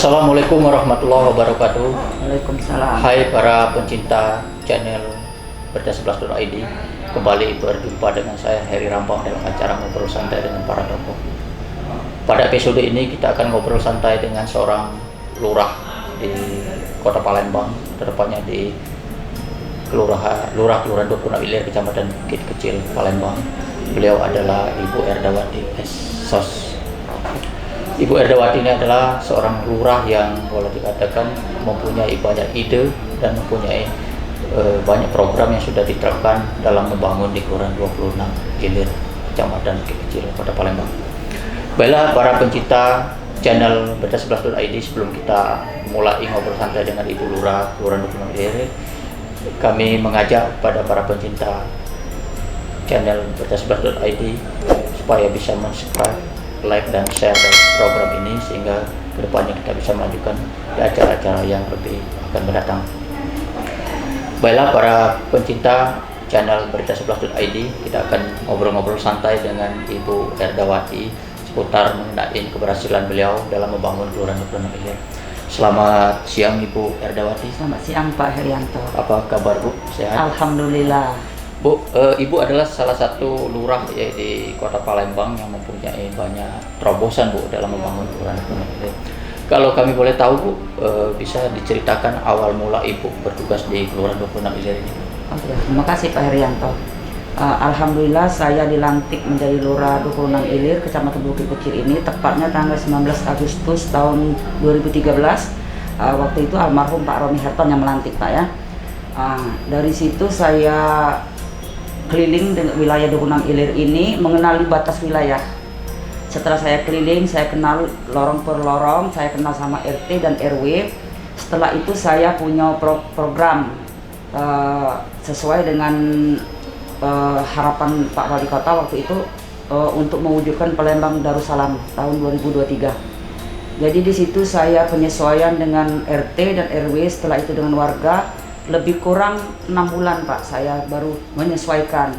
Assalamualaikum warahmatullahi wabarakatuh. Waalaikumsalam. Hai para pencinta channel Berita11.id. Kembali berjumpa dengan saya Heri Rambang dalam acara ngobrol santai dengan para tokoh. Pada episode ini kita akan ngobrol santai dengan seorang lurah di Kota Palembang, tepatnya di Kelurahan Dukuh Ilir, Kecamatan Bukit Kecil, Palembang. Beliau adalah Ibu Erdawati SSOS. Ibu Erdawati ini adalah seorang lurah yang boleh dikatakan mempunyai banyak ide dan mempunyai banyak program yang sudah diterapkan dalam membangun di Kelurahan 26 Ilir, Kecamatan Bukit Kecil, Kota Palembang. Baiklah para pencinta channel Berita11.id, sebelum kita mulai ngobrol santai dengan Ibu Lurah Kelurahan 26 Ilir, kami mengajak pada para pencinta channel Berita11.id supaya bisa subscribe, like dan share program ini sehingga kedepannya kita bisa melanjutkan di acara-acara yang lebih akan mendatang. Baiklah para pencinta channel Berita11.id, kita akan ngobrol-ngobrol santai dengan Ibu Erdawati seputar mengenai keberhasilan beliau dalam membangun Kelurahan 26 Ilir. Selamat siang Ibu Erdawati. Selamat siang Pak Herianto. Apa kabar Bu? Sehat? Alhamdulillah. Bu, Ibu adalah salah satu lurah ya di Kota Palembang yang mempunyai banyak terobosan Bu dalam membangun Kelurahan 26 Ilir. Kalau kami boleh tahu Bu, bisa diceritakan awal mula Ibu bertugas di Kelurahan 26 Ilir ini? Oke, terima kasih Pak Herianto. Alhamdulillah saya dilantik menjadi lurah 26 Ilir, Kecamatan Bukit Kecil ini tepatnya tanggal 19 Agustus tahun 2013. Waktu itu almarhum Pak Romi Herton yang melantik Pak ya. Dari situ saya keliling dengan wilayah 26 Ilir ini, mengenali batas wilayah. Setelah saya keliling, saya kenal lorong per lorong, saya kenal sama RT dan RW. Setelah itu saya punya program sesuai dengan harapan Pak Wali Kota waktu itu untuk mewujudkan Palembang Darussalam tahun 2023. Jadi di situ saya penyesuaian dengan RT dan RW, setelah itu dengan warga. Lebih kurang 6 bulan Pak, saya baru menyesuaikan.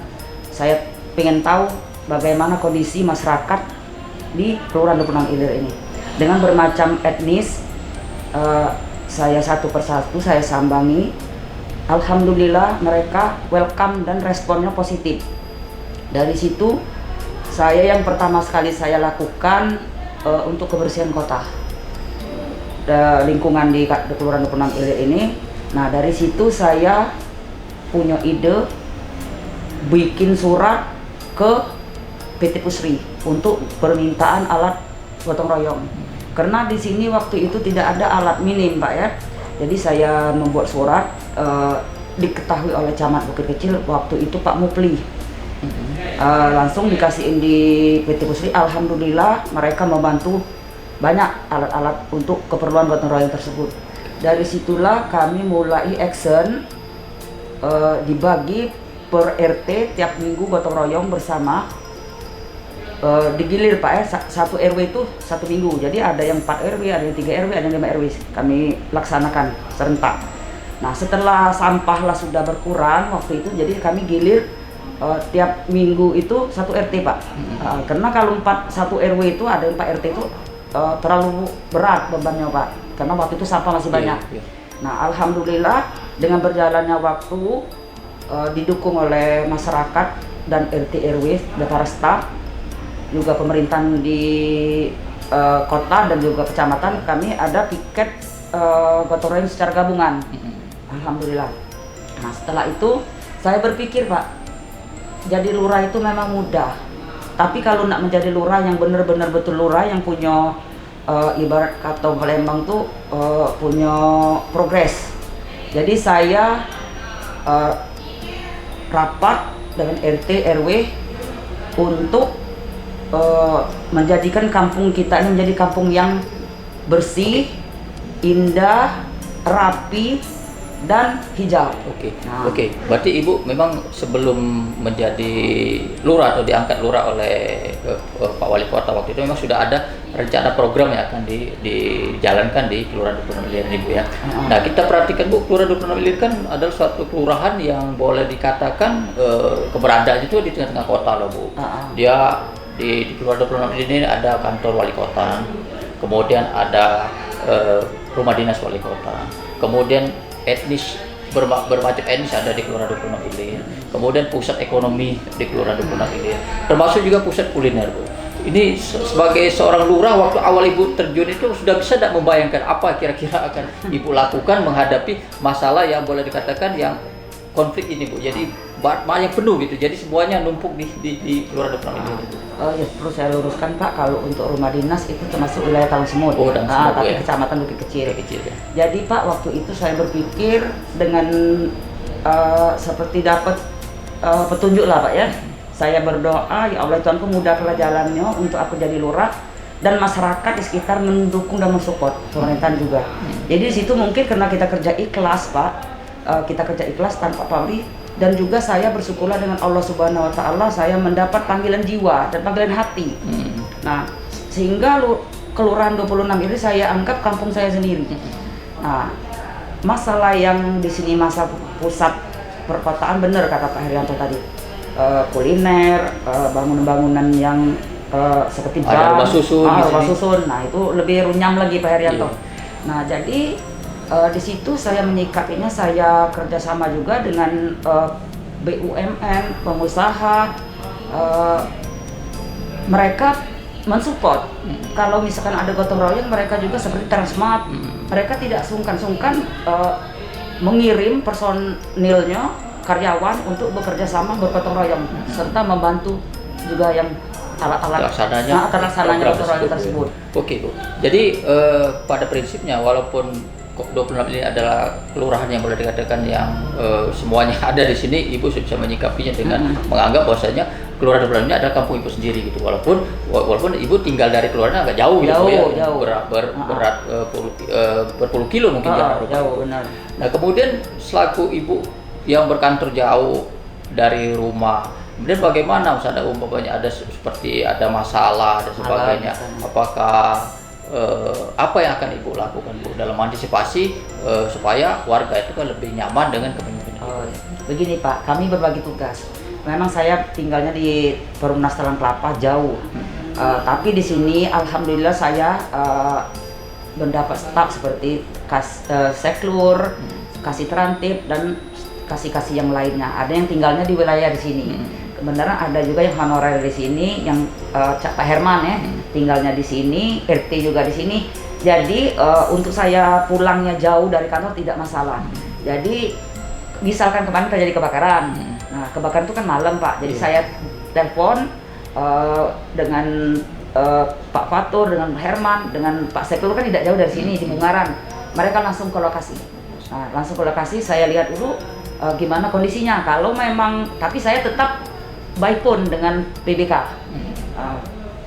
Saya pengen tahu bagaimana kondisi masyarakat di Kelurahan 26 Ilir ini. Dengan bermacam etnis, saya satu persatu saya sambangi. Alhamdulillah mereka welcome dan responnya positif. Dari situ saya yang pertama sekali saya lakukan untuk kebersihan kota, lingkungan di Kelurahan 26 Ilir ini. Nah dari situ saya punya ide bikin surat ke PT Pusri untuk permintaan alat gotong royong. Karena di sini waktu itu tidak ada alat minim Pak ya. Jadi saya membuat surat, diketahui oleh Camat Bukit Kecil waktu itu Pak Mupli. Langsung dikasihin di PT Pusri. Alhamdulillah mereka membantu banyak alat-alat untuk keperluan gotong royong tersebut. Dari situlah kami mulai action, dibagi per RT tiap minggu gotong royong bersama, digilir Pak ya, satu RW itu satu minggu. Jadi ada yang 4 RW, ada yang 3 RW, ada yang 5 RW, kami laksanakan serentak. Nah setelah sampah lah sudah berkurang waktu itu, jadi kami gilir tiap minggu itu satu RT Pak. Karena kalau 1 RW itu ada yang 4 RT itu terlalu berat bebannya Pak, karena waktu itu sampah masih banyak. Nah alhamdulillah dengan berjalannya waktu, didukung oleh masyarakat dan RT RW dan para staf, juga pemerintahan di kota dan juga kecamatan, kami ada piket gotong royong secara gabungan. Alhamdulillah. Nah setelah itu saya berpikir Pak, jadi lurah itu memang mudah, tapi kalau nak menjadi lurah yang benar-benar betul lurah yang punya ibarat kata Palembang tuh punya progres. Jadi saya rapat dengan RT RW untuk menjadikan kampung kita ini menjadi kampung yang bersih, indah, rapi dan hijau. Oke. Berarti Ibu memang sebelum menjadi lurah atau diangkat lurah oleh Pak Wali Kota waktu itu memang sudah ada rencana program yang akan dijalankan di Kelurahan 26 Ilir ini Bu ya. Nah kita perhatikan Bu, Kelurahan 26 Ilir kan adalah suatu kelurahan yang boleh dikatakan keberadaannya itu di tengah-tengah kota loh Bu. Dia di Kelurahan 26 Ilir ini ada kantor Wali Kota, kemudian ada rumah dinas wali kota, kemudian etnis bermacam etnis ada di Kelurahan 26 Ilir, kemudian pusat ekonomi di Kelurahan 26 Ilir, termasuk juga pusat kuliner, Bu. Ini sebagai seorang lurah, waktu awal Ibu terjun itu sudah bisa tidak membayangkan apa kira-kira akan Ibu lakukan menghadapi masalah yang boleh dikatakan yang konflik ini, Bu. Jadi yang penuh gitu, jadi semuanya numpuk di Kelurahan 26 Ilir. Oh ya, perlu saya luruskan Pak, kalau untuk rumah dinas itu termasuk wilayah Talang Semut. Oh, Talang Semut, tapi ya. Kecamatan Bukit Kecil. Ya. Jadi Pak, waktu itu saya berpikir dengan seperti dapat petunjuk lah Pak ya. Saya berdoa, ya Allah Tuhanku mudahkanlah jalannya untuk aku jadi lurah, dan masyarakat di sekitar mendukung dan mensupport, pemerintahan juga. Jadi di situ mungkin karena kita kerja ikhlas Pak, kita kerja ikhlas tanpa pamrih, dan juga saya bersyukurlah dengan Allah Subhanahu Wa Taala, saya mendapat panggilan jiwa dan panggilan hati. Nah, sehingga Kelurahan 26 ini saya anggap kampung saya sendiri. Nah, masalah yang di sini masa pusat perkotaan, benar kata Pak Herianto tadi. Kuliner, bangunan-bangunan yang seperti ada rumah susun, rumah susun. Nah, itu lebih runyam lagi Pak Herianto. Nah, jadi di situ saya menyikapinya, saya kerjasama juga dengan BUMN, pengusaha, mereka mensupport. Kalau misalkan ada gotong royong, mereka juga seperti Transmart, mereka tidak sungkan-sungkan mengirim personilnya, karyawan untuk bekerja sama, bergotong royong, serta membantu juga yang alat-alat terlaksananya gotong royong tersebut. Oke, Bu. Jadi pada prinsipnya walaupun 26 ini adalah kelurahan yang boleh dikatakan yang semuanya ada di sini, Ibu bisa menyikapinya dengan menganggap bahwasanya Kelurahan 26 ini adalah kampung Ibu sendiri gitu. Walaupun Ibu tinggal dari kelurahan agak jauh gitu ya. Jauh. Berat berpuluh kilo mungkin jauh, benar. Nah, kemudian selaku Ibu yang berkantor jauh dari rumah, kemudian bagaimana misalnya umpamanya ada seperti ada masalah dan sebagainya, apakah apa yang akan Ibu lakukan, Bu, dalam antisipasi supaya warga itu kan lebih nyaman dengan kepemimpinan? Begini Pak, kami berbagi tugas. Memang saya tinggalnya di Perumnas Talang Kelapa, jauh. Tapi di sini alhamdulillah saya mendapat staf seperti Seklur, Kasih Terantib, dan kasih-kasih yang lainnya. Ada yang tinggalnya di wilayah di sini. Kebenaran ada juga yang honorer di sini, yang Pak Herman ya, tinggalnya di sini, RT juga di sini. Jadi untuk saya pulangnya jauh dari kantor tidak masalah. Jadi misalkan kemarin terjadi kebakaran, nah kebakaran itu kan malam Pak. Jadi saya telepon dengan Pak Fatur, dengan Herman, dengan Pak Seklur, kan tidak jauh dari sini di Bungaran. Mereka langsung ke lokasi. Nah, langsung ke lokasi, saya lihat dulu gimana kondisinya. Kalau memang, tapi saya tetap by phone dengan PBK.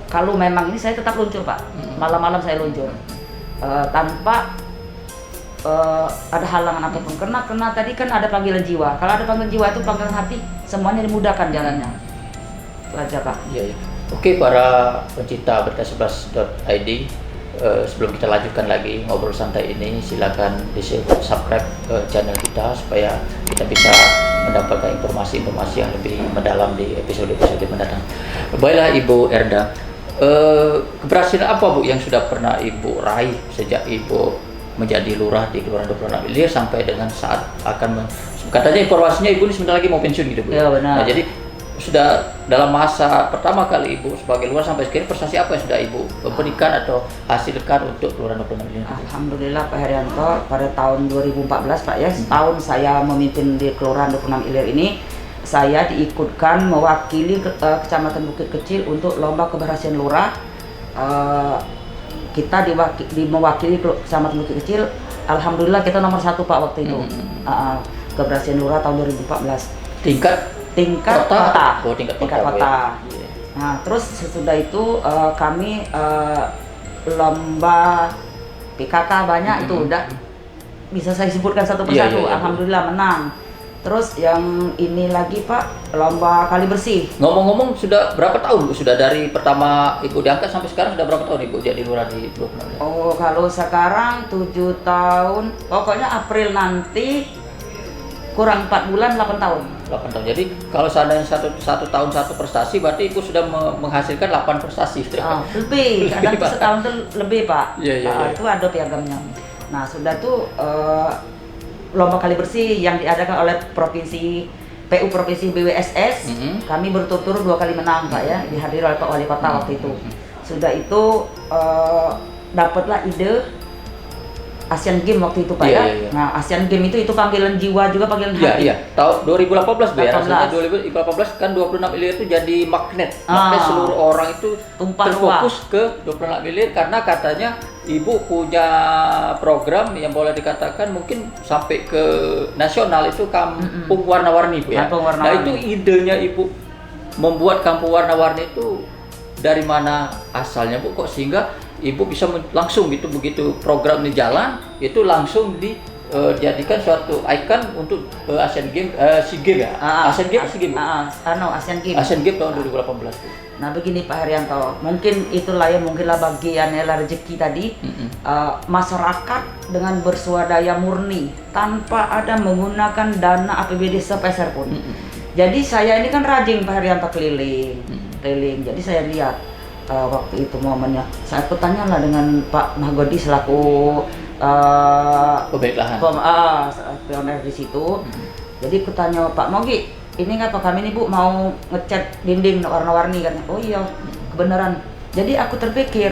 Kalau memang ini saya tetap luncur Pak, malam-malam saya luncur tanpa ada halangan apapun. Karena tadi kan ada panggilan jiwa. Kalau ada panggilan jiwa itu panggilan hati, semuanya dimudahkan jalannya. Itu aja Pak. Iya. Oke, para pencinta berita11.id, sebelum kita lanjutkan lagi ngobrol santai ini, silakan di-subscribe channel kita supaya kita bisa mendapatkan informasi-informasi yang lebih mendalam di episode-episode mendatang. Baiklah Ibu Erda, keberhasilan apa Bu yang sudah pernah Ibu raih sejak Ibu menjadi lurah di Kelurahan 26 Ilir sampai dengan saat akan katanya informasinya Ibu ini sebentar lagi mau pensiun gitu Bu. Ya, benar. Nah, jadi sudah dalam masa pertama kali Ibu sebagai lurah sampai sekarang, prestasi apa yang sudah Ibu berikan atau hasilkan untuk Kelurahan 26 Ilir? Alhamdulillah Pak Herianto, pada tahun 2014 Pak ya, setahun saya memimpin di Kelurahan 26 Ilir ini, saya diikutkan mewakili Kecamatan Bukit Kecil untuk lomba keberhasilan lurah. Kita mewakili Kecamatan Bukit Kecil, alhamdulillah kita nomor 1 Pak waktu itu. Keberhasilan lurah tahun 2014. Tingkat kota. Oh, tingkat kota. Yeah. Nah, terus sesudah itu kami lomba PKK banyak, itu udah bisa saya sebutkan satu persatu. Alhamdulillah menang. Terus yang ini lagi Pak, lomba kali bersih. Ngomong-ngomong, sudah berapa tahun Bu? Sudah dari pertama Ibu diangkat sampai sekarang sudah berapa tahun Ibu jadi lurah di 26? Oh, kalau sekarang 7 tahun, pokoknya April nanti kurang 4 bulan 8 tahun. 8 tahun. Jadi kalau seandainya satu tahun satu prestasi, berarti Ibu sudah menghasilkan 8 prestasi. Lebih, kadang Pak. setahun tuh lebih Pak. Iya. Itu ada piagamnya. Nah sudah tuh lomba kali bersih yang diadakan oleh provinsi PU Provinsi BWSS, kami berturut-turut 2 kali menang Pak ya, dihadiri oleh Pak Wali Kota waktu itu. Sudah itu dapatlah ide Asian Games waktu itu Pak ya. Iya. Nah Asian Games itu panggilan jiwa juga, panggilan hati. Iya. Tahun 2018 Bu ya. 18. Rasanya 2018 kan 26 miliar itu jadi magnet seluruh orang itu Tumpah terfokus ke 26 miliar karena katanya Ibu punya program yang boleh dikatakan mungkin sampai ke nasional, itu kampung warna-warni Bu ya. Kampung Nah warna-warni. itu idenya Ibu membuat kampung warna-warni itu dari mana asalnya Bu, kok sehingga Ibu bisa langsung gitu, begitu program ini jalan itu langsung dijadikan suatu ikon untuk Asian Games, SEA Games ya? Asian Games, SEA Games? Asian Games. Asian Games tahun 2018 Bu. Nah begini Pak Haryanto, mungkin itulah yang mungkinlah bagiannya lah rezeki tadi. Masyarakat dengan bersuadaya murni tanpa ada menggunakan dana APBD sepeser pun. Jadi saya ini kan rajin Pak Haryanto keliling. Jadi saya lihat waktu itu momennya, saya bertanya lah dengan Pak Mahgodi selaku pemilik lahan, pioner di situ. Jadi kutanya Pak Mogi, ini ngapa kami nih Bu mau ngecat dinding warna-warni kan? Oh iya, kebenaran. Jadi aku terpikir,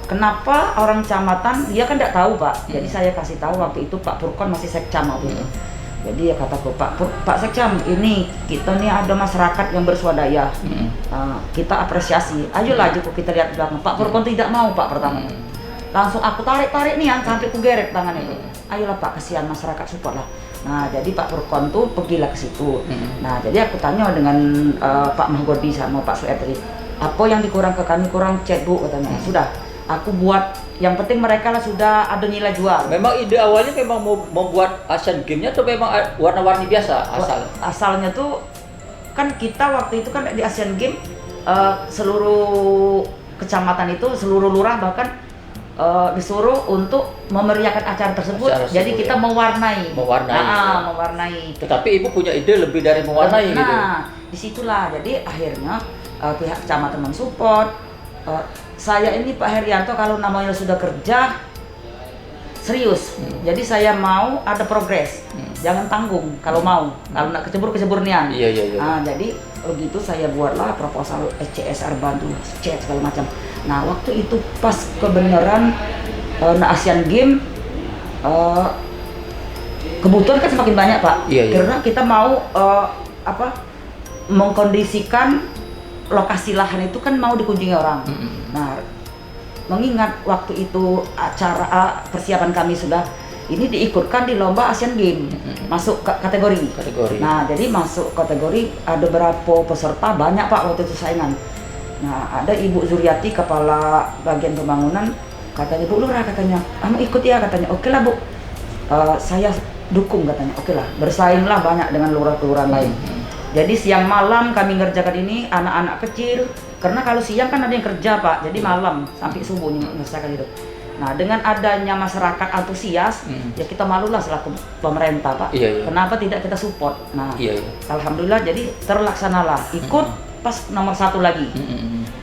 kenapa orang kecamatan dia kan tidak tahu Pak. Jadi saya kasih tahu waktu itu Pak Purkon masih sekcam waktu itu. Jadi ya kataku Pak Sekcam, ini kita nih ada masyarakat yang bersuadaya, kita apresiasi. Ayolah cukup kita lihat belakang. Pak Purkon tidak mau Pak pertama. Langsung aku tarik nih sampai ku geret tangan itu. Ayolah Pak, kasihan masyarakat, support lah. Nah jadi Pak Purkon tuh pergilah ke situ. Nah jadi aku tanya dengan Pak Mahgodi sama Pak Suetri, apa yang dikurang ke kami, kurang chat Bu katanya. Sudah, aku buat, yang penting mereka lah sudah ada nilai jual. Memang ide awalnya memang mau membuat Asian Games-nya atau memang warna-warni biasa Asalnya tuh kan kita waktu itu kan di Asian Games seluruh kecamatan itu, seluruh lurah bahkan disuruh untuk memeriahkan acara tersebut. Jadi kita ya, mewarnai. Mewarnai. Tetapi Ibu punya ide lebih dari mewarnai gitu. Nah, disitulah jadi akhirnya pihak kecamatan mensupport. Saya ini Pak Haryanto kalau namanya sudah kerja serius, jadi saya mau ada progres, jangan tanggung kalau mau, kalau nak kecebur nian. Iya. Nah, jadi begitu saya buatlah proposal CSR bantu, chat segala macam. Nah waktu itu pas kebenaran Asian Games, kebutuhan kan semakin banyak Pak, karena kita mau mengkondisikan lokasi lahan itu kan mau dikunjungi orang. Nah, mengingat waktu itu acara persiapan kami sudah ini diikutkan di lomba Asian Games, masuk kategori. Nah, jadi masuk kategori ada berapa peserta, banyak Pak waktu itu saingan. Nah, ada Ibu Zuriati, kepala bagian pembangunan, katanya Bu Lurah katanya, kamu ikut ya katanya. Oke lah Bu, saya dukung katanya. Oke lah, bersainglah banyak dengan lurah-kelurahan lain. Jadi siang malam kami ngerjakan ini, anak-anak kecil, karena kalau siang kan ada yang kerja Pak, jadi malam sampai subuh ngerjakan itu. Nah dengan adanya masyarakat antusias, ya kita malulah selaku pemerintah Pak. Kenapa tidak kita support? Nah alhamdulillah jadi terlaksanalah, ikut pas nomor 1 lagi.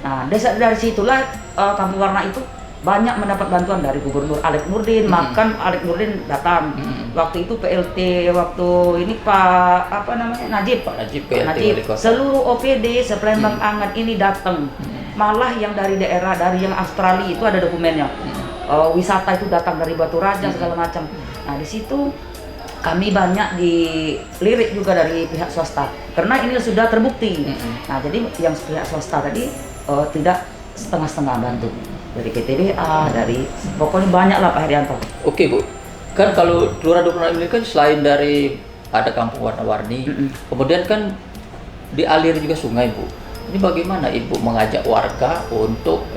Nah dari situlah Kampung Warna itu banyak mendapat bantuan dari Gubernur Alek Nurdin, makan Alek Nurdin datang. Waktu itu PLT waktu ini Pak Najib, seluruh OPD Sepelembang Angan ini datang. Malah yang dari daerah, dari yang Australia itu ada dokumennya. Wisata itu datang dari Batu Raja segala macam. Nah di situ kami banyak dilirik juga dari pihak swasta karena ini sudah terbukti. Nah jadi yang pihak swasta tadi tidak setengah-setengah bantu. Dari PTBA, dari pokoknya banyak lah Pak Haryanto. Oke Bu, kan kalau Kelurahan 26 ini kan selain dari ada kampung warna-warni, kemudian kan dialiri juga sungai Bu. Ini bagaimana Ibu mengajak warga untuk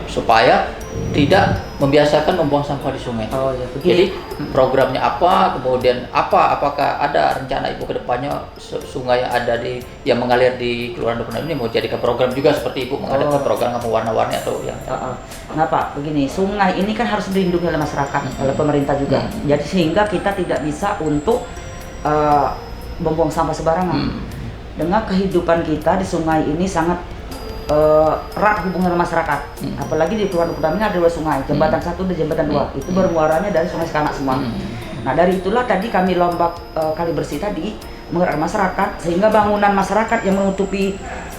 supaya tidak membiasakan membuang sampah di sungai? Jadi programnya apa, kemudian apakah ada rencana Ibu ke depannya sungai yang ada yang mengalir di Kelurahan 26 ini mau jadikan program juga seperti Ibu mengadakan program kampung warna-warni atau yang Nah Pak, begini, sungai ini kan harus dilindungi oleh masyarakat, oleh pemerintah juga. Jadi sehingga kita tidak bisa untuk membuang sampah sembarangan. Dengan kehidupan kita di sungai ini sangat erat hubungan dengan masyarakat. Apalagi di Kelurahan Duku Damai ada 2 sungai, jembatan 1 dan jembatan 2. Itu bermuaranya dari Sungai Sekanak semua. Nah, dari itulah tadi kami lombak kali bersih tadi menggerakkan masyarakat, sehingga bangunan masyarakat yang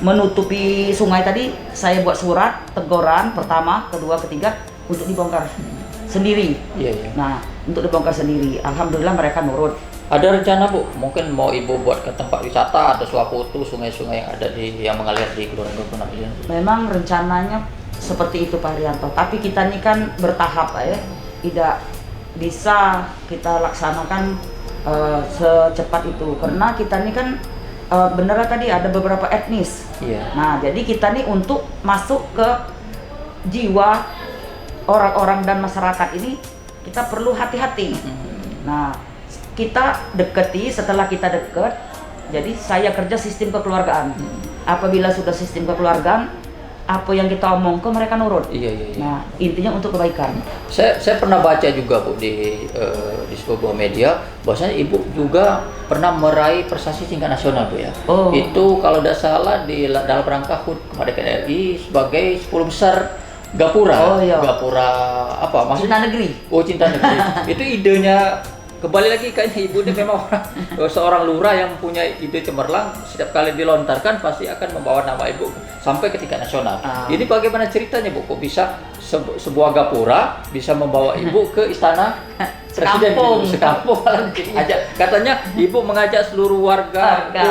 menutupi sungai tadi saya buat surat teguran pertama, kedua, ketiga untuk dibongkar sendiri. Nah, untuk dibongkar sendiri, alhamdulillah mereka nurut. Ada rencana Bu, mungkin mau Ibu buat ke tempat wisata atau swafoto sungai-sungai yang ada yang mengalir di Kelurahan Duku Damai? Memang rencananya seperti itu Pak Haryanto, tapi kita ini kan bertahap Pak ya, tidak bisa kita laksanakan secepat itu, karena kita ini kan beneran tadi ada beberapa etnis. Nah, jadi kita nih untuk masuk ke jiwa orang-orang dan masyarakat ini kita perlu hati-hati. Nah, kita deketi, setelah kita deket, jadi saya kerja sistem kekeluargaan. Apabila sudah sistem kekeluargaan, apa yang kita omong ke mereka nurut. Nah, intinya untuk kebaikan. Saya pernah baca juga Bu di sebuah media bahwasanya Ibu juga pernah meraih prestasi tingkat nasional Bu ya. Itu kalau tidak salah dalam rangka HUT kemerdekaan RI sebagai 10 besar Gapura. Gapura apa maksudnya? Cinta negeri. Cinta negeri. Itu idenya kembali lagi kayaknya Ibu ini memang seorang lurah yang punya ide cemerlang, setiap kali dilontarkan pasti akan membawa nama Ibu sampai ke tingkat nasional. Ini bagaimana ceritanya Bu? Kok bisa sebuah Gapura bisa membawa Ibu ke istana presiden sekampung? Katanya Ibu mengajak seluruh warga ke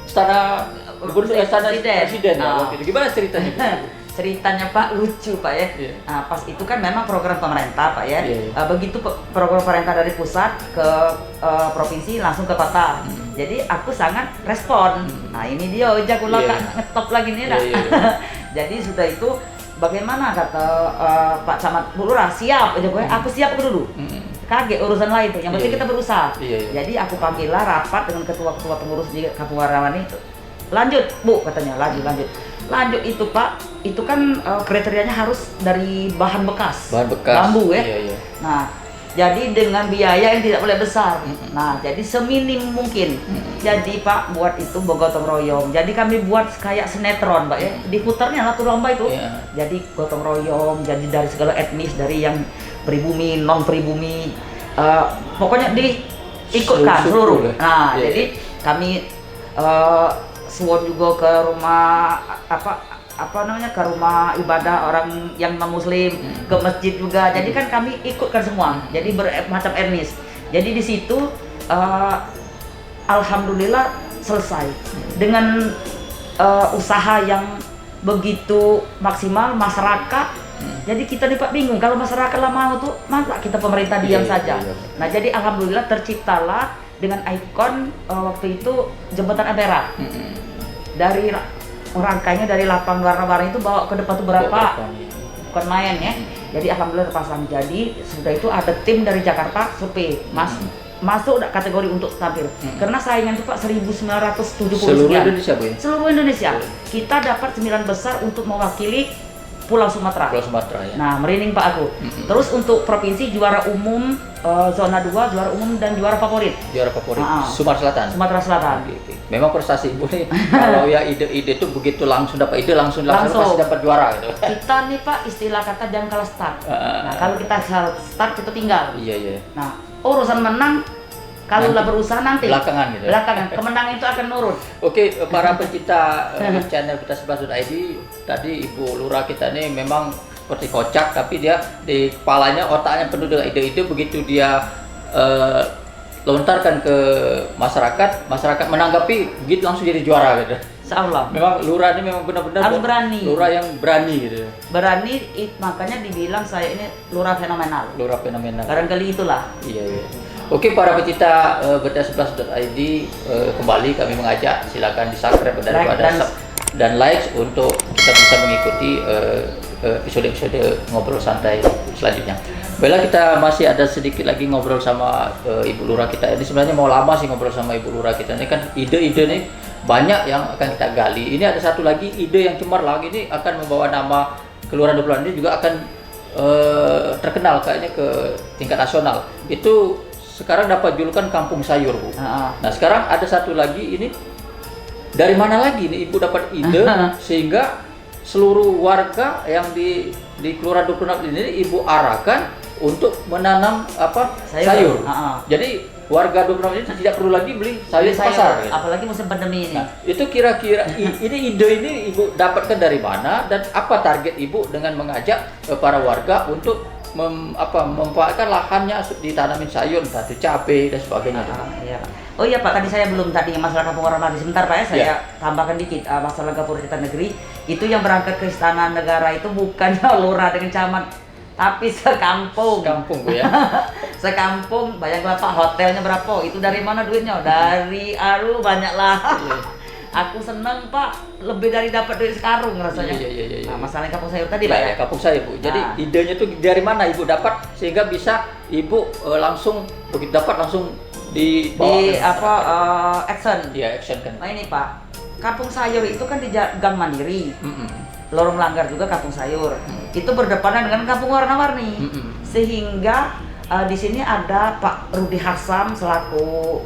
istana presiden. Gimana ceritanya Bu? Ceritanya Pak lucu Pak ya. Nah, pas itu kan memang program pemerintah Pak ya. Begitu program pemerintah dari pusat ke provinsi langsung ke kota. Jadi aku sangat respon. Nah, ini dia ojek ulang ngetop lagi nih dah. Jadi sudah itu bagaimana kata Pak Camat Bu Lurah, siap aja gue. Aku siap dulu. Kaget urusan lain tuh. Yang penting kita berusaha. Jadi aku panggillah rapat dengan ketua-ketua pengurus di Kampung Warawani itu. Lanjut Bu katanya, lanjut itu Pak, itu kan kriterianya harus dari bahan bekas bambu ya. Nah, jadi dengan biaya yang tidak boleh besar. Nah, jadi seminim mungkin. Jadi Pak buat itu gotong royong. Jadi kami buat kayak sinetron Pak ya, diputarnya lah tuh lomba itu. Jadi gotong royong, jadi dari segala etnis, dari yang pribumi, non pribumi, pokoknya diikutkan seluruh. Nah, jadi kami suwon juga ke rumah ke rumah ibadah orang yang non muslim, ke masjid juga. Jadi kan kami ikutkan semua. Jadi bermacam etnis. Jadi di situ alhamdulillah selesai dengan usaha yang begitu maksimal masyarakat. Jadi kita nih Pak bingung, kalau masyarakat lah mau tuh masa kita pemerintah diam saja. Nah, jadi alhamdulillah terciptalah dengan ikon waktu itu jembatan Ampera. Dari rangkainya dari lapang warna-warni itu bawa ke depan tuh berapa? Bukan main ya. Jadi alhamdulillah terpasang. Jadi sudah itu ada tim dari Jakarta survei, masuk kategori untuk tampil. Karena saingan itu Pak 1970 seluruh Indonesia Bu ya? Seluruh Indonesia. Kita dapat 9 besar untuk mewakili Pulau Sumatera. Ya. Nah, merinding Pak aku. Terus untuk provinsi juara umum zona 2, juara umum dan juara favorit. Sumatera Selatan. Memang prestasi Ibu nih. Kalau ya ide-ide itu begitu langsung dapat ide langsung pasti dapat juara gitu. Kita nih Pak istilah kata jangan kalah start. Nah, kalau kita start kita tinggal. Nah, urusan menang kalau lah berusaha nanti belakangan gitu. Kemenangan itu akan nurut. Oke, para pecinta channel kita 11.id, tadi Ibu Lurah kita ini memang seperti kocak, tapi dia di kepalanya, otaknya penuh dengan ide-ide. Begitu dia lontarkan ke masyarakat menanggapi begitu langsung jadi juara gitu. Insyaallah. Memang Lurah ini memang benar-benar harus berani. Lurah yang berani gitu. Berani, makanya dibilang saya ini lurah fenomenal. Barangkali itulah. Iya. Oke, para pecinta berita11.id, kembali kami mengajak silakan di-subscribe dan like untuk kita bisa mengikuti episode-episode ngobrol santai selanjutnya. Baiklah, kita masih ada sedikit lagi ngobrol sama Ibu Lurah kita. Ini sebenarnya mau lama sih ngobrol sama Ibu Lurah kita. Ini kan ide-ide nih banyak yang akan kita gali. Ini ada satu lagi ide yang cemerlang, ini akan membawa nama Kelurahan Duku Damai ini juga akan terkenal kayaknya ke tingkat nasional. Itu sekarang dapat julukan kampung sayur, Bu. Heeh. Nah, sekarang ada satu lagi ini, dari mana lagi nih Ibu dapat ide sehingga seluruh warga yang di Kelurahan Dukuh Nap ini Ibu arahkan untuk menanam apa? Sayur. Jadi warga Dukuh Nap ini tidak perlu lagi beli sayur di pasar. Gitu. Apalagi musim pandemi ini. Nah, itu kira-kira ini ide ini Ibu dapatkan dari mana dan apa target Ibu dengan mengajak para warga untuk memanfaatkan lahannya ditanamin sayur, entah itu cabai dan sebagainya. Iya. Oh iya Pak, tadi saya belum tadi masalah Kampung Warna-Warni. Sebentar Pak ya, saya tambahkan dikit masalah Gapura Jatinegeri. Itu yang berangkat ke Istana Negara itu bukannya lurah dengan camat, tapi sekampung. Sekampung Bu ya. Sekampung, bayangkan Pak, hotelnya berapa? Itu dari mana duitnya? Dari Aru banyaklah. Aku seneng Pak, lebih dari dapat duit sekarung rasanya. Iya. Nah, masalah kampung sayur tadi Pak ya? Kampung sayur Bu. Jadi idenya tuh dari mana Ibu dapat sehingga bisa Ibu langsung begitu dapat langsung di action. Iya, action kan. Nah ini Pak, kampung sayur itu kan di Gang Mandiri. Lorong Langgar juga kampung sayur. Itu berdepanan dengan kampung Warna-Warni. Sehingga di sini ada Pak Rudi Harsam selaku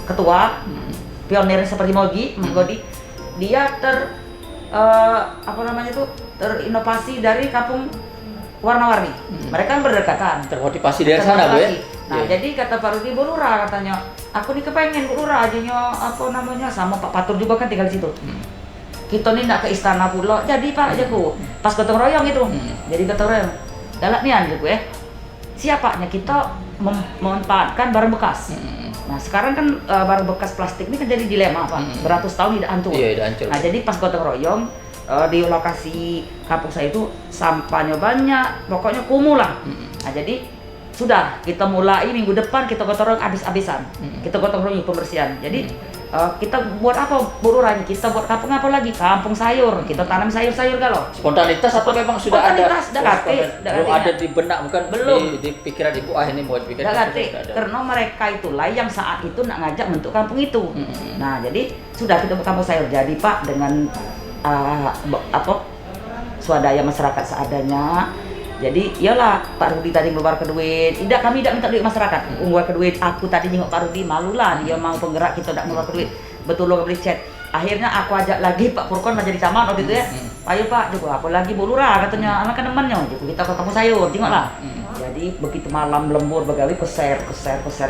ketua. Pionir seperti Mogodi, dia terinovasi dari kampung Warna-Warni. Mereka kan berdekatan. Termotivasi dari sana Bu ya. Nah, jadi kata Pak Rudi, Bu Lurah katanya, aku nih kepengen Bu Lurah adanya sama Pak Patur juga kan tinggal di situ. Kita nih nggak ke istana pula, jadi Pak Jaku pas gotong royong itu, jadi gotong royong. Galak nih Jaku ya. Siapanya kita memanfaatkan barang bekas. Nah sekarang kan barang bekas plastik ini kan jadi dilema Pak, beratus tahun tidak hancur. Iya, tidak hancur. Nah jadi pas gotong royong di lokasi kampung saya itu sampahnya banyak, pokoknya kumuh lah. Nah jadi sudah kita mulai minggu depan kita gotong royong habis-habisan. Kita gotong royong pembersihan. Jadi kita buat apa Bu Lurah? Kita buat kampung apa lagi? Kampung sayur. Kita tanam sayur-sayur galau. Spontanitas atau memang sudah ada? Belum ada di benak bukan? Belum. Di pikiran Ibu ini mau dipikirin. Karena mereka itulah yang saat itu nak ngajak bentuk kampung itu. Nah jadi sudah kita buat kampung sayur. Jadi Pak dengan swadaya masyarakat seadanya. Jadi iyalah Pak Rudi tadi mengeluarkan duit. Tidak, kami tidak minta duit masyarakat. Mengeluarkan duit. Aku tadi nengok Pak Rudi, malulah dia mau penggerak, kita tidak mengeluarkan duit. Betul loh beli chat. Akhirnya aku ajak lagi Pak Purkon menjadi camat waktu itu ya. Ayo Pak, coba aku lagi Bu Lurah katanya anak temannya. Kita ke kampung sayur, tengoklah. Jadi begitu malam lembur begawi ke share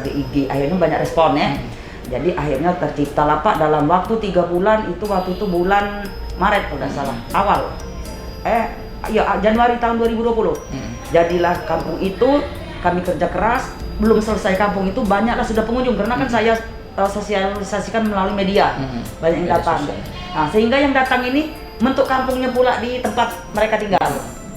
di IG. Akhirnya banyak respon ya. Jadi akhirnya tercipta lah Pak dalam waktu 3 bulan itu waktu itu bulan Maret kalau tidak salah awal. Januari tahun 2020. Jadilah kampung itu kami kerja keras, belum selesai kampung itu banyaklah sudah pengunjung karena kan saya sosialisasikan melalui media. Banyak yang datang. Nah, sehingga yang datang ini bentuk kampungnya pula di tempat mereka tinggal.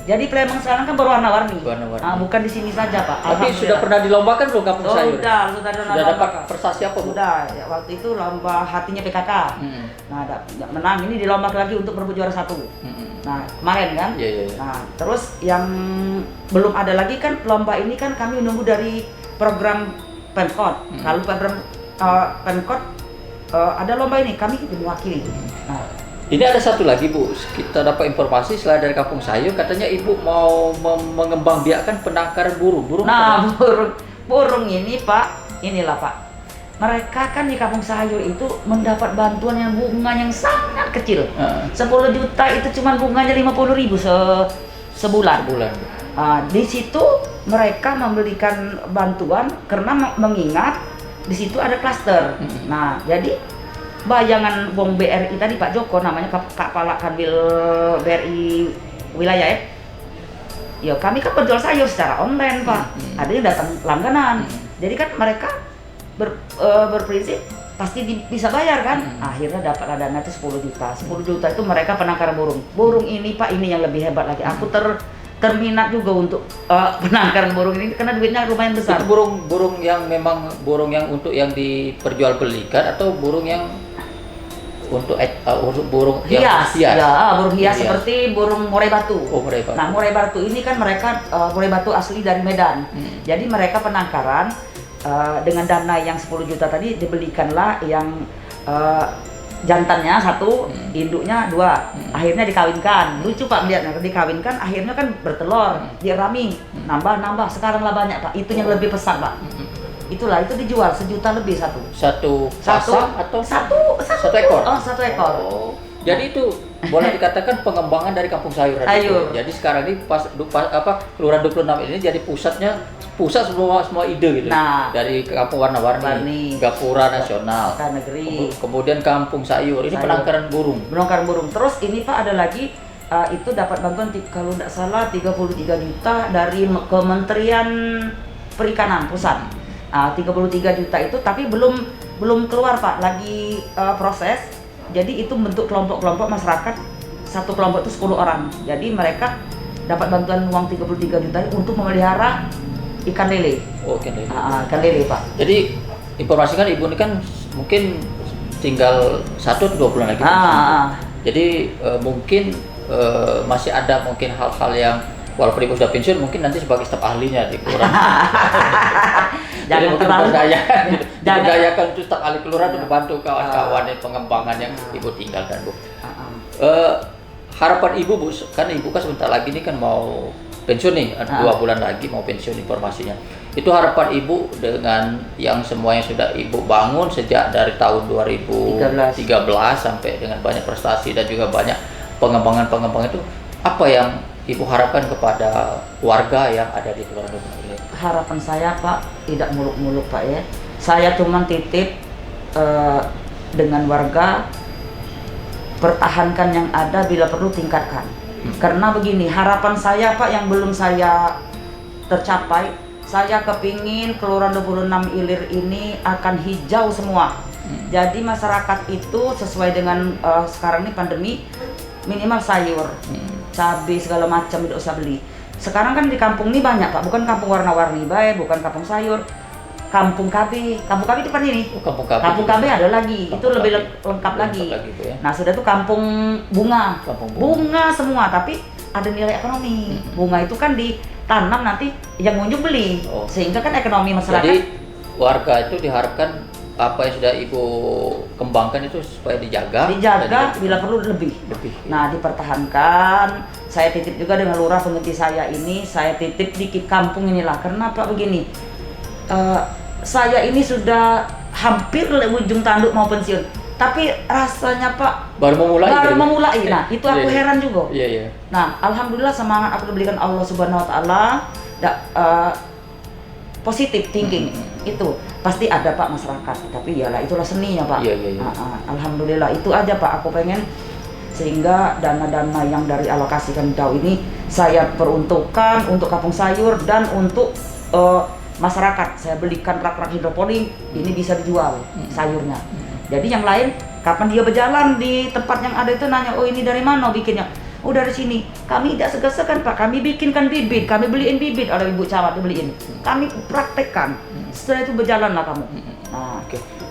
Jadi Palembang sekarang kan berwarna-warni. Nah, bukan di sini saja Pak. Tapi sudah pernah dilombakan belum kampung sayur? Sudah dapat prestasi apa Bu? Sudah, ya, waktu itu lomba hatinya PKK. Nah, menang ini dilombakan lagi untuk berebut juara 1. Nah, kemarin kan? Iya. Nah, terus yang belum ada lagi kan lomba ini kan kami menunggu dari program Pemkot. Kalau program Pemkot ada lomba ini, kami mewakili. Nah, ini ada satu lagi Bu, kita dapat informasi selain dari kampung sayur, katanya Ibu mau mengembangbiakkan penangkaran burung. Nah, burung ini Pak, inilah Pak. Mereka kan di kampung sayur itu mendapat bantuan yang bunga yang sangat kecil. 10 juta itu cuma bunganya 50.000 sebulan. Di situ mereka memberikan bantuan karena mengingat di situ ada klaster. Nah, jadi bayangan Wong BRI tadi Pak Joko namanya Kepala Kanwil BRI wilayah ya. Ya kami kan berjual sayur secara online Pak. Ada yang datang langganan. Jadi kan mereka berprinsip pasti bisa bayar kan. Akhirnya dapat dana itu 10 juta. 10 juta itu mereka penangkaran burung. Burung ini Pak ini yang lebih hebat lagi. Aku terminat juga untuk penangkaran burung ini karena duitnya lumayan besar. Itu burung yang memang burung yang untuk yang diperjualbelikan atau burung yang untuk burung hias. Ya, burung hias hias seperti burung murai batu. Murai batu. Nah, murai batu ini kan mereka murai batu asli dari Medan. Jadi mereka penangkaran dengan dana yang 10 juta tadi dibelikanlah yang jantannya satu, induknya dua. Akhirnya dikawinkan. Lucu Pak melihatnya, dikawinkan akhirnya kan bertelur, dia rami, nambah. Sekarang lah banyak Pak. Itu yang lebih besar Pak. Itulah, itu dijual 1 juta lebih satu. Satu pasang atau satu ekor? Oh, 1 ekor. Oh. Jadi itu boleh dikatakan pengembangan dari Kampung Sayur. Sayur. Jadi sekarang ini Kelurahan 26 ini jadi pusat semua ide gitu. Nah, dari Kampung Warna-Warni, Gapura Nasional, Negeri. kemudian Kampung Sayur. Ini penangkaran burung. Penangkaran burung. Terus ini Pak ada lagi itu dapat bantuan kalau tidak salah 33 juta dari Kementerian Perikanan Pusat. 33 juta itu tapi belum keluar Pak, lagi proses. Jadi itu bentuk kelompok-kelompok masyarakat, satu kelompok itu 10 orang. Jadi mereka dapat bantuan uang 33 juta untuk memelihara ikan lele. Oh, ikan lele. Ikan lele Pak. Jadi informasikan Ibu ini kan mungkin tinggal 1 atau 2 bulan lagi. Jadi mungkin masih ada mungkin hal-hal yang walaupun Ibu sudah pensiun mungkin nanti sebagai staf ahlinya di kelurahan. Jadi mungkin diberdayakan untuk staf ahli kelurahan untuk membantu kawan-kawan dan pengembangan yang Ibu tinggalkan Bu. Harapan Ibu Bu, kan Ibu kan sebentar lagi ini kan mau pensiun nih, 2 bulan lagi mau pensiun informasinya. Itu harapan Ibu dengan yang semuanya sudah Ibu bangun sejak dari tahun 2013 sampai dengan banyak prestasi dan juga banyak pengembangan itu, apa yang Ibu harapkan kepada warga yang ada di Kelurahan 26 ini? Harapan saya Pak, tidak muluk-muluk Pak ya. Saya cuma titip dengan warga, pertahankan yang ada, bila perlu tingkatkan. Karena begini, harapan saya Pak yang belum saya tercapai, saya kepingin Kelurahan 26 Ilir ini akan hijau semua. Jadi masyarakat itu sesuai dengan sekarang ini pandemi, minimal sayur, cabai segala macam tidak usah beli. Sekarang kan di kampung ini banyak Pak, bukan kampung warna-warni baik, bukan kampung sayur, kampung KB. Kampung KB itu kan ini. Kampung KB ada lagi, itu lebih lengkap lagi. Ya. Nah sudah itu kampung bunga. Bunga semua, tapi ada nilai ekonomi. Bunga itu kan ditanam nanti yang ngunjung beli, sehingga kan ekonomi masyarakat. Jadi warga itu diharapkan apa yang sudah Ibu kembangkan itu supaya dijaga, bila perlu lebih. Nah dipertahankan. Saya titip juga dengan lurah pengganti saya ini, saya titip di kampung inilah. Kenapa begini? Saya ini sudah hampir ujung tanduk mau pensiun, tapi rasanya Pak baru memulai. Nah itu aku heran juga. Iya. Nah alhamdulillah semangat aku diberikan Allah Subhanahu Wa Taala. Positif thinking itu pasti ada Pak masyarakat, tapi yalah itulah seninya Pak. Iya. Alhamdulillah itu aja Pak aku pengen, sehingga dana-dana yang dari alokasikan jauh ini saya peruntukkan untuk kampung sayur dan untuk masyarakat. Saya belikan rak-rak hidroponik, ini bisa dijual sayurnya. Jadi yang lain kapan dia berjalan di tempat yang ada itu nanya, oh ini dari mana bikinnya? Oh dari sini. Kami tidak segan-segan Pak, kami bikinkan bibit, kami beliin bibit, ada ibu camat dibeliin, kami praktekkan. Setelah itu berjalanlah kamu. Nah,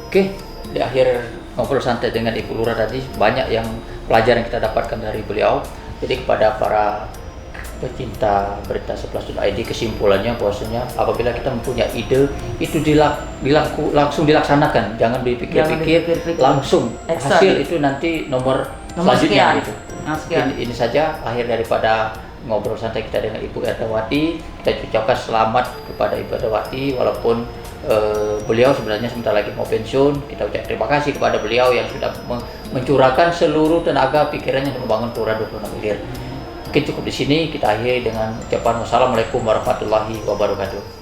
Oke. Di akhir ngobrol santai dengan Ibu Lurah tadi banyak yang pelajaran kita dapatkan dari beliau. Jadi kepada para pecinta berita 11.id, kesimpulannya bahwasanya apabila kita mempunyai ide itu langsung dilaksanakan, jangan dipikir-pikir, langsung hasil itu nanti nomor selanjutnya gitu. Ini saja akhir daripada ngobrol santai kita dengan Ibu Erdawati. Kita ucapkan selamat kepada Ibu Erdawati walaupun beliau sebenarnya sebentar lagi mau pensiun. Kita ucapkan terima kasih kepada beliau yang sudah mencurahkan seluruh tenaga pikirannya untuk membangun Kelurahan 26 Ilir. Mungkin cukup di sini, kita akhiri dengan ucapan wassalamualaikum warahmatullahi wabarakatuh.